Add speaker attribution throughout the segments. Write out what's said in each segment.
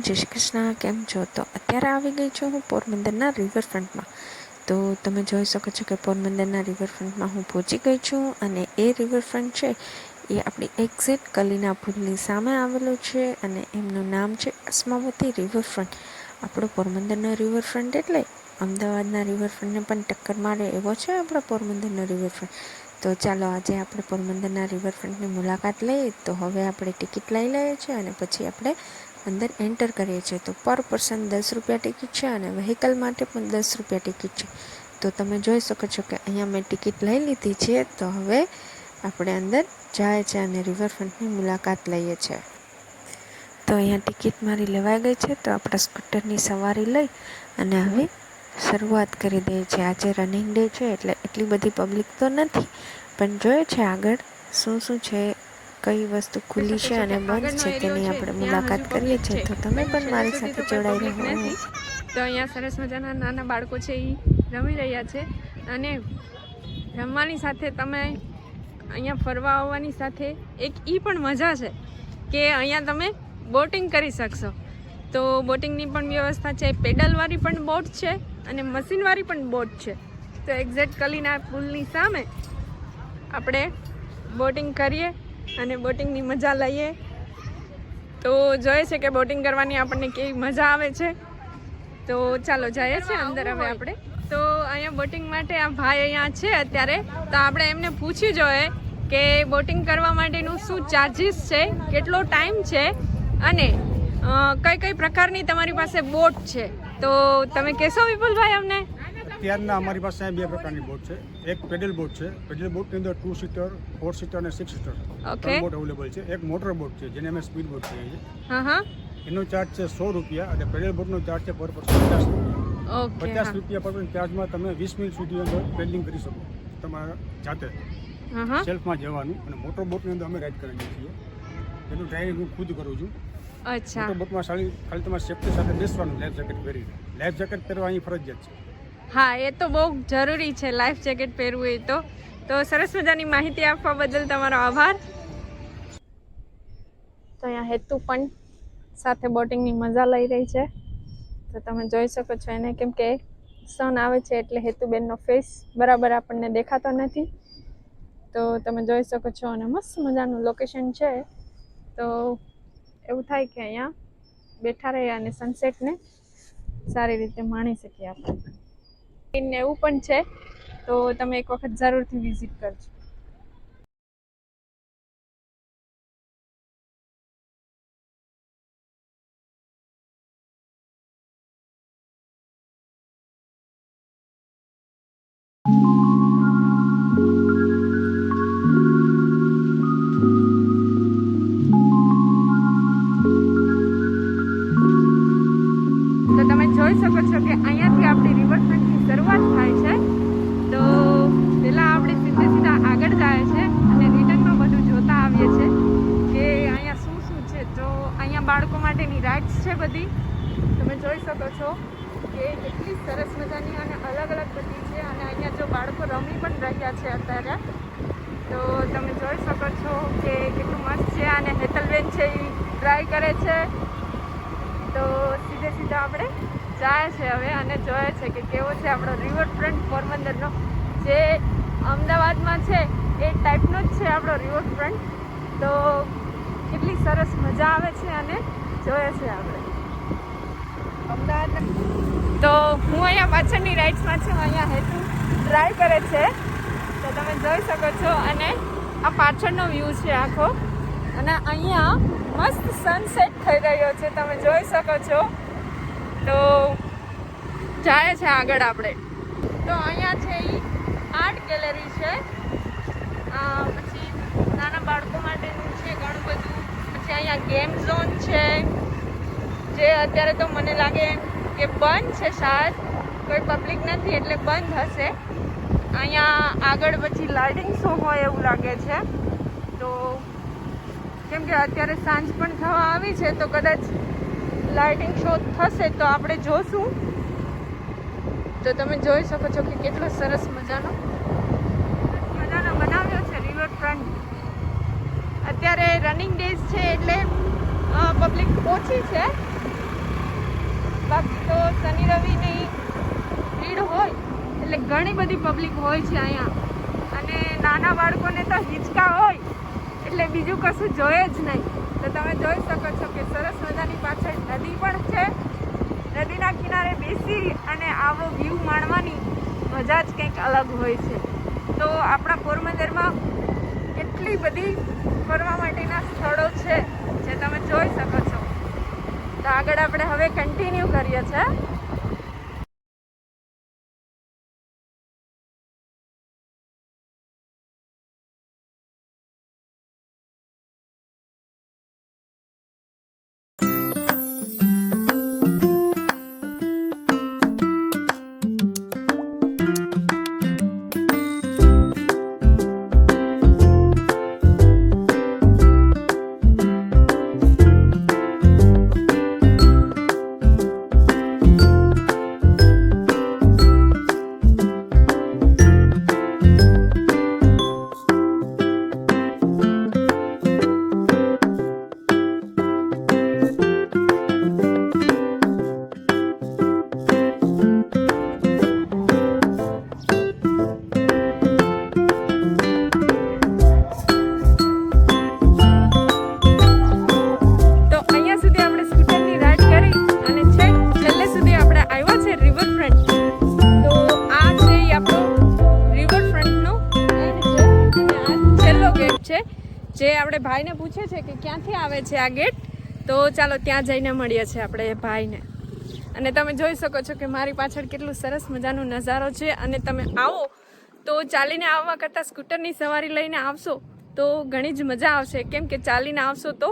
Speaker 1: જય શ્રી કૃષ્ણ. કેમ છો? તો અત્યારે આવી ગઈ છું હું પોરબંદરના રિવરફ્રન્ટમાં. તો તમે જોઈ શકો છો કે પોરબંદરના રિવરફ્રન્ટમાં હું પહોંચી ગઈ છું અને એ રિવરફ્રન્ટ છે એ આપણી એક્ઝેક્ટ કલીના પુલની સામે આવેલું છે અને એમનું નામ છે અસ્માવતી રિવરફ્રન્ટ. આપણો પોરબંદરનો રિવરફ્રન્ટ એટલે અમદાવાદના રિવરફ્રન્ટને પણ ટક્કર મારે એવો છે આપણો પોરબંદરનો રિવરફ્રન્ટ. તો ચાલો આજે આપણે પોરબંદરના રિવરફ્રન્ટની મુલાકાત લઈએ. તો હવે આપણે ટિકિટ લઈ લઈએ છીએ અને પછી આપણે અંદર એન્ટર કરીએ છીએ. તો પર પર્સન 10 રૂપિયા ટિકિટ છે અને વ્હીકલ માટે પણ 10 રૂપિયા ટિકિટ છે. તો તમે જોઈ શકો છો કે અહીંયા મેં ટિકિટ લઈ લીધી છે. તો હવે આપણે અંદર જાય છે અને રિવરફ્રન્ટની મુલાકાત લઈએ છીએ. તો અહીંયા ટિકિટ મારી લેવાઈ ગઈ છે. તો આપણા સ્કૂટરની સવારી લઈ અને હવે શરૂઆત કરી દઈએ છીએ. આજે રનિંગ ડે છે એટલે એટલી બધી પબ્લિક તો નથી, પણ જોઈએ છે આગળ શું શું છે, કઈ વસ્તુ ખુલ્લી છે અને બંધ છે તેની આપણે મુલાકાત કરીએ છીએ. તો તમે પણ મારી સાથે જોડાઈ રહો.
Speaker 2: તો અહીંયા સરસ મજાના નાના બાળકો છે એ રમી રહ્યા છે અને રમવાની સાથે તમે અહીંયા ફરવા આવવાની સાથે એક એ પણ મજા છે કે અહીંયા તમે બોટિંગ કરી શકશો. તો બોટિંગની પણ વ્યવસ્થા છે, પેડલવાળી પણ બોટ છે અને મશીનવાળી પણ બોટ છે. તો એક્ઝેક્ટ કલીના પુલની સામે આપણે બોટિંગ કરીએ અને બોટિંગની મજા લઈએ. તો જોઈએ છે કે બોટિંગ કરવાની આપણને કેવી મજા આવે છે. તો ચાલો જઈએ છીએ અંદર હવે આપણે. તો અહીંયા બોટિંગ માટે આ ભાઈ અહીંયા છે અત્યારે, તો આપણે એમને પૂછી જોઈએ કે બોટિંગ કરવા માટેનું શું ચાર્જિસ છે, કેટલો ટાઈમ છે અને કઈ કઈ પ્રકારની તમારી પાસે બોટ છે. તો તમે કહેશો વિપુલભાઈ અમને?
Speaker 3: અત્યારના અમારી પાસે બે પ્રકારની બોટ છે. એક પેડલ બોટ છે. પેડલ બોટની અંદર 2 સીટર, 4 સીટર અને 6 સીટર ત્રણ બોટ અવેલેબલ છે. એક મોટર બોટ છે જેને અમે સ્પીડ બોટ કહીએ છીએ. એનો ચાર્જ છે 100 રૂપિયા અને પેડલ બોટનો ચાર્જ છે પર પર્સન 50 રૂપિયા. 50 રૂપિયા પર ચાર્જમાં તમે 20 મિનિટ સુધી અંદર પેડલિંગ કરી શકો તમારા જાતે, સેલ્ફમાં જવાનું. અને મોટર બોટની અંદર અમે રાઈડ કરીએ છીએ. એનું ડ્રાઇવિંગ હું ખુદ કરું છું.
Speaker 2: અચ્છા.
Speaker 3: મોટર બોટમાં ખાલી તમારે સેફ્ટી સાથે બેસવાનું, લાઈફ જેકેટ પહેરીને. લાઈફ જેકેટ પહેરવા અહીં ફરજિયાત છે.
Speaker 2: હા, એ તો બહુ જરૂરી છે લાઈફ જેકેટ પહેરવું એ તો. તો સરસ મજાની માહિતી આપવા બદલ તમારો આભાર. તો અહીંયા હેતુ પણ સાથે બોટિંગની મજા લઈ રહી છે. તો તમે જોઈ શકો છો એને, કેમ કે સન આવે છે એટલે હેતુબેનનો ફેસ બરાબર આપણને દેખાતો નથી. તો તમે જોઈ શકો છો અને મસ્ત મજાનું લોકેશન છે. તો એવું થાય કે અહીંયા બેઠા રહીએ અને સનસેટને સારી રીતે માણી શકીએ આપણે. એવું પણ છે, તો તમે એક વખત જરૂરથી વિઝિટ કરજો. તો તમે જોઈ શકો છો કે અહીંયાથી આપણી રિવરફ્રન્ટની શરૂઆત થાય છે. તો પહેલાં આપણે સીધા આગળ જાય છે અને રિટર્નમાં બધું જોતા આવીએ છીએ કે અહીંયા શું શું છે. તો અહીંયા બાળકો માટેની રાઇડ્સ છે બધી. તમે જોઈ શકો છો કે કેટલી સરસ મજાની અને અલગ અલગ બધી છે. અને અહીંયા જો બાળકો રમી પણ રહ્યા છે અત્યારે. તો તમે જોઈ શકો છો કે કેટલું મસ્ત છે. અને હેતલબેન છે એ ટ્રાય કરે છે. તો સીધા આપણે જાય છે હવે અને જોઈએ છે કે કેવો છે આપણો રિવરફ્રન્ટ પોરબંદરનો. જે અમદાવાદમાં છે એ ટાઈપનો જ છે આપણો રિવરફ્રન્ટ. તો કેટલી સરસ મજા આવે છે અને જોઈએ છે આપણે અમદાવાદ. તો હું અહીંયા પાછળની રાઇડ્સમાં છું. અહીંયા હેતુ ટ્રાય કરે છે. તો તમે જોઈ શકો છો અને આ પાછળનો વ્યૂ છે આખો. અને અહીંયા મસ્ત સનસેટ થઈ રહ્યો છે, તમે જોઈ શકો છો. તો જાય છે આગળ આપણે. તો અહીંયા છે એ આર્ટ ગેલેરી છે, પછી નાના બાળકો માટેનું છે ઘણું બધું. પછી અહીંયા ગેમ ઝોન છે જે અત્યારે તો મને લાગે કે બંધ છે, શાયદ કોઈ પબ્લિક નથી એટલે બંધ હશે. અહીંયા આગળ પછી લાઇટિંગ શો હોય એવું લાગે છે. તો કેમ કે અત્યારે સાંજ પણ થવા આવી છે તો કદાચ લાઇટિંગ શો થશે તો આપણે જોશું. તો તમે જોઈ શકો છો કે કેટલો સરસ મજાનો બનાવ્યો છે રિવરફ્રન્ટ. અત્યારે રનિંગ ડેઝ છે એટલે પબ્લિક ઓછી છે, બાકી તો શનિ રવિની ભીડ હોય એટલે ઘણી બધી પબ્લિક હોય છે અહીંયા અને નાના બાળકોને તો હિંચકા હોય એટલે બીજું કશું જોઈએ જ નહીં. તો તમે જોઈ શકો છો કે સરસ મજાની પાછળ નદી પણ છે. નદીના કિનારે બેસી અને આવો વ્યૂ માણવાની મજા જ કંઈક અલગ હોય છે. તો આપણા પોરબંદરમાં કેટલી બધી ફરવા માટેના સ્થળો છે જે તમે જોઈ શકો છો. તો આગળ આપણે હવે કન્ટિન્યુ કરીએ છીએ. જે આપણે ભાઈને પૂછે છે કે ક્યાંથી આવે છે આ ગેટ. તો ચાલો ત્યાં જઈને મળીએ છીએ આપણે એ ભાઈને. અને તમે જોઈ શકો છો કે મારી પાછળ કેટલું સરસ મજાનો નજારો છે. અને તમે આવો તો ચાલીને આવવા કરતાં સ્કૂટરની સવારી લઈને આવશો તો ઘણી જ મજા આવશે, કેમ કે ચાલીને આવશો તો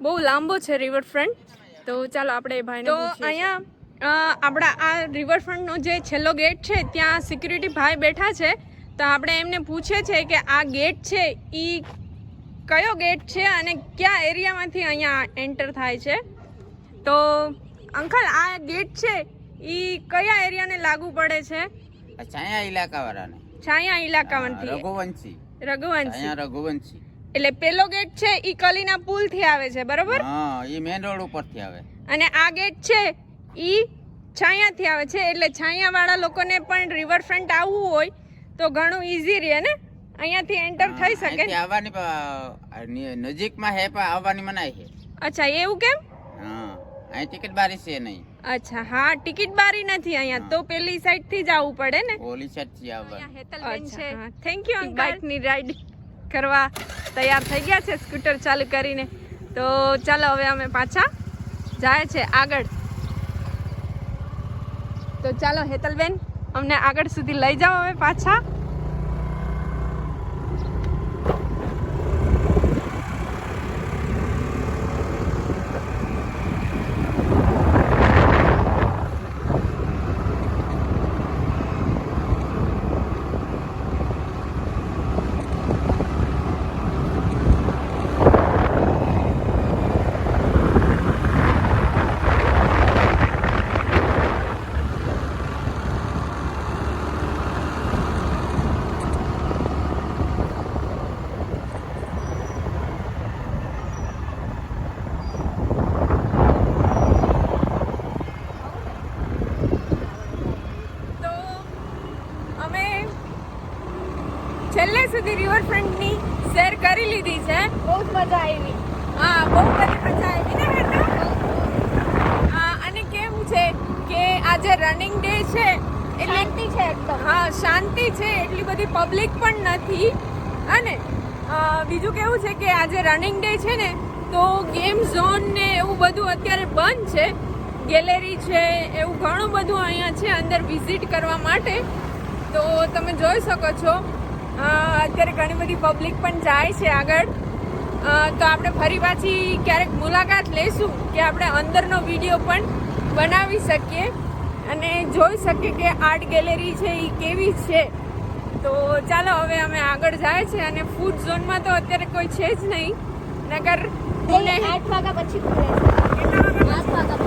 Speaker 2: બહુ લાંબો છે રિવરફ્રન્ટ. તો ચાલો આપણે એ ભાઈને તો અહીંયા આપણા આ રિવરફ્રન્ટનો જે છેલ્લો ગેટ છે ત્યાં સિક્યુરિટી ભાઈ બેઠા છે. તો આપણે એમને પૂછીએ છીએ કે આ ગેટ છે એ કયો ગેટ છે અને કયા એરિયામાંથી અહીંયા એન્ટર થાય છે. તો અંકલ આ ગેટ છે એ કયા એરિયાને લાગુ પડે છે?
Speaker 4: છાયા ઇલાકાવાળાને.
Speaker 2: છાયા ઇલાકામાંથી.
Speaker 4: રઘુવંશી.
Speaker 2: રઘુવંશી. એટલે પેલો ગેટ છે એ કલીના પુલ થી આવે છે, બરોબર?
Speaker 4: હા, એ મેઇન રોડ ઉપરથી આવે.
Speaker 2: અને આ ગેટ છે એ છાયાથી આવે છે. એટલે છાયા વાળા લોકોને પણ રિવરફ્રન્ટ આવવું હોય તો ઘણું ઈઝી રહે ને, અહીંયાથી એન્ટર થઈ શકે.
Speaker 4: આવવાની નજીકમાં હે પણ આવવાની મનાઈ છે.
Speaker 2: અચ્છા, એવું કેમ?
Speaker 4: હા, અહીં ટિકિટ બારી છે નહીં.
Speaker 2: અચ્છા, હા, ટિકિટ બારી નથી અહીંયા, તો પેલી સાઈડ થી જ આવવું પડે ને.
Speaker 4: ઓલી સાઈડ થી આવવાનું.
Speaker 2: હેતલબેન છે. Thank you uncle. બાઇક ની રાઈડ કરવા તૈયાર થઈ ગયા છે સ્કૂટર ચાલુ કરીને. તો ચાલો હવે અમે પાછા જાય છે આગળ. તો ચાલો હેતલબેન અમને આગળ સુધી લઈ જાઓ હવે પાછા. છેલ્લે સુધી રિવરફ્રન્ટની સૈર કરી લીધી છે.
Speaker 5: બહુ જ મજા આવી.
Speaker 2: હા, બહુ બધી મજા આવી ને હેતલ? અને કેવું છે કે આજે રનિંગ ડે છે એટલે
Speaker 5: શાંતિ છે એકદમ.
Speaker 2: હા, શાંતિ છે, એટલી બધી પબ્લિક પણ નથી. અને બીજું કેવું છે કે આજે રનિંગ ડે છે ને તો ગેમ ઝોન ને એવું બધું અત્યારે બંધ છે. ગેલેરી છે, એવું ઘણું બધું અહીંયા છે અંદર વિઝિટ કરવા માટે. તો તમે જોઈ શકો છો અત્યારે ઘણી બધી પબ્લિક પણ જાય છે આગળ. તો આપણે ફરી પાછી ક્યારેક મુલાકાત લઈશું કે આપણે અંદરનો વિડીયો પણ બનાવી શકીએ અને જોઈ શકીએ કે આર્ટ ગેલેરી છે એ કેવી છે. તો ચાલો હવે અમે આગળ જાય છે. અને ફૂડ ઝોનમાં તો અત્યારે કોઈ છે જ નહીં, નગર
Speaker 5: 8 વાગ્યા પછી ખુલે છે.
Speaker 2: કેટલા વાગ્યા?
Speaker 5: 8 વાગ્યા